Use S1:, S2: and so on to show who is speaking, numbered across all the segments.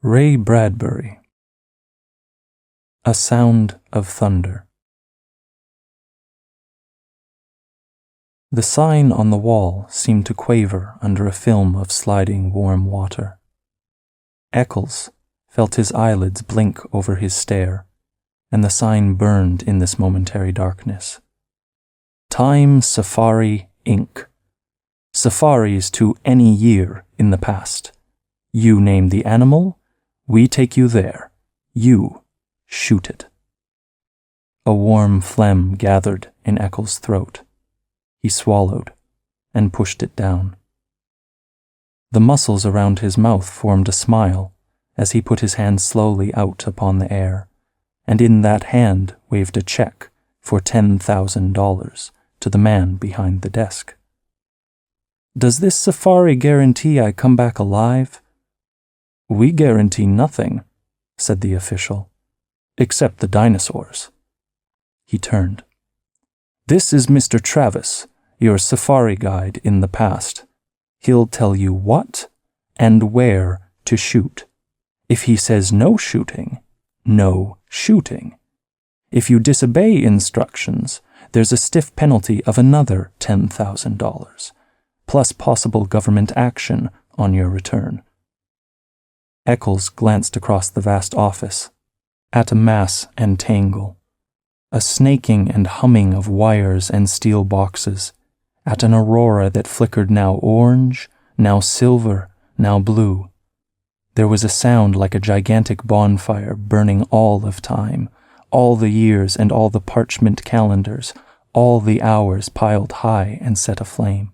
S1: Ray Bradbury. A Sound of Thunder. The sign on the wall seemed to quaver under a film of sliding warm water. Eccles felt his eyelids blink over his stare, and the sign burned in this momentary darkness. Time Safari, Inc. Safaris to any year in the past. You name the animal, we take you there. You shoot it. A warm phlegm gathered in Eccles' throat. He swallowed and pushed it down. The muscles around his mouth formed a smile as he put his hand slowly out upon the air, and in that hand waved a check for $10,000 to the man behind the desk. Does this safari guarantee I come back alive? We guarantee nothing, said the official, except the dinosaurs. He turned. This is Mr. Travis, your safari guide in the past. He'll tell you what and where to shoot. If he says no shooting, no shooting. If you disobey instructions, there's a stiff penalty of another $10,000, plus possible government action on your return. Eccles glanced across the vast office, at a mass and tangle, a snaking and humming of wires and steel boxes, at an aurora that flickered now orange, now silver, now blue. There was a sound like a gigantic bonfire burning all of time, all the years and all the parchment calendars, all the hours piled high and set aflame.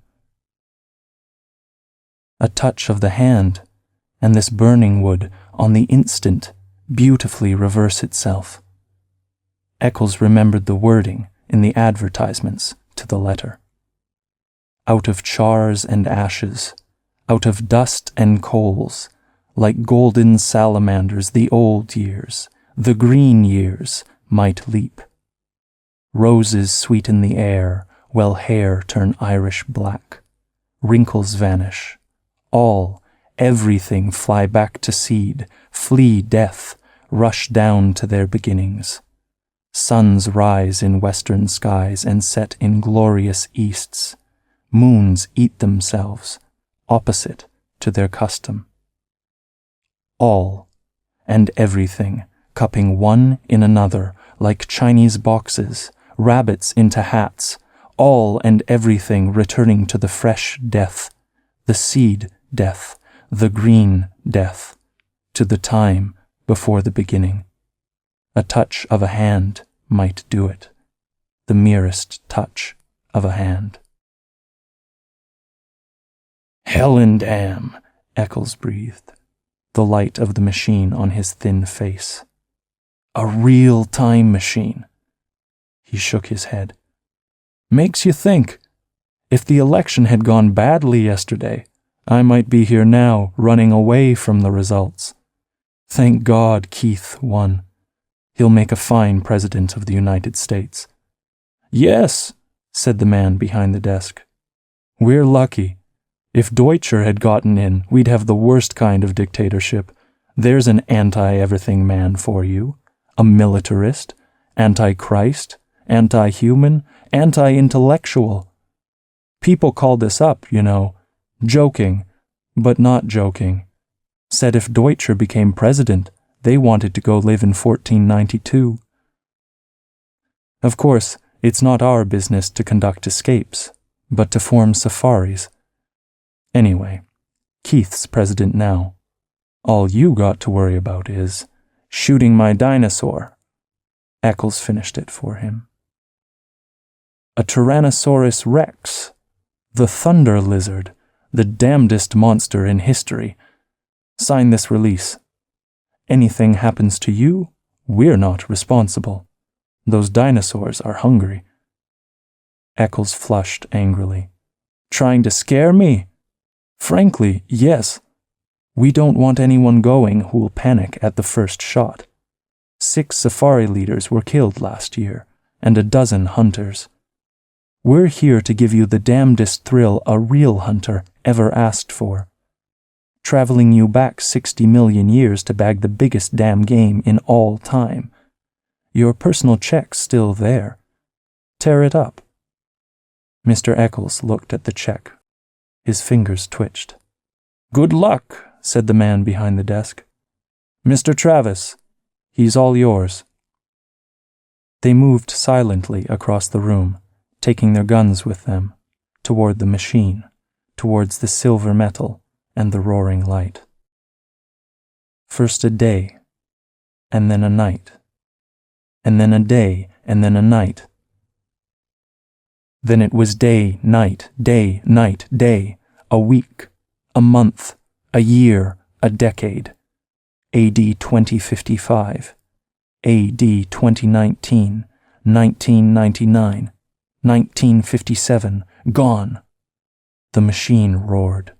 S1: A touch of the hand, and this burning would, on the instant, beautifully reverse itself. Eccles remembered the wording in the advertisements to the letter. Out of chars and ashes, out of dust and coals, like golden salamanders the old years, the green years, might leap. Roses sweeten the air, while hair turn Irish black. Wrinkles vanish. All, everything fly back to seed, flee death, rush down to their beginnings. Suns rise in western skies and set in glorious easts. Moons eat themselves, opposite to their custom. All and everything cupping one in another like Chinese boxes, rabbits into hats, all and everything returning to the fresh death, the seed death, the green death, to the time before the beginning. A touch of a hand might do it, the merest touch of a hand. Hell and damn, Eccles breathed, the light of the machine on his thin face. A real time machine. He shook his head. Makes you think. If the election had gone badly yesterday, I might be here now, running away from the results. Thank God Keith won. He'll make a fine president of the United States. Yes, said the man behind the desk. We're lucky. If Deutscher had gotten in, we'd have the worst kind of dictatorship. There's an anti-everything man for you. A militarist, anti-Christ, anti-human, anti-intellectual. People called this up, you know, joking, but not joking. Said if Deutscher became president, they wanted to go live in 1492. Of course, it's not our business to conduct escapes, but to form safaris. Anyway, Keith's president now. All you got to worry about is shooting my dinosaur. Eccles finished it for him. A Tyrannosaurus Rex, the thunder lizard, the damnedest monster in history. Sign this release. Anything happens to you, we're not responsible. Those dinosaurs are hungry. Eccles flushed angrily. Trying to scare me? Frankly, yes. We don't want anyone going who will panic at the first shot. 6 safari leaders were killed last year, and a dozen hunters. We're here to give you the damnedest thrill a real hunter ever asked for. traveling you back 60 million years to bag the biggest damn game in all time. Your personal check's still there. Tear it up." Mr. Eccles looked at the check. His fingers twitched. "Good luck," said the man behind the desk. "Mr. Travis, he's all yours." They moved silently across the room, taking their guns with them, toward the machine, towards the silver metal and the roaring light. First a day, and then a night, and then a day, and then a night. Then it was day, night, day, night, day, a week, a month, a year, a decade. AD 2055, AD 2019, 1999, 1957, gone. The machine roared.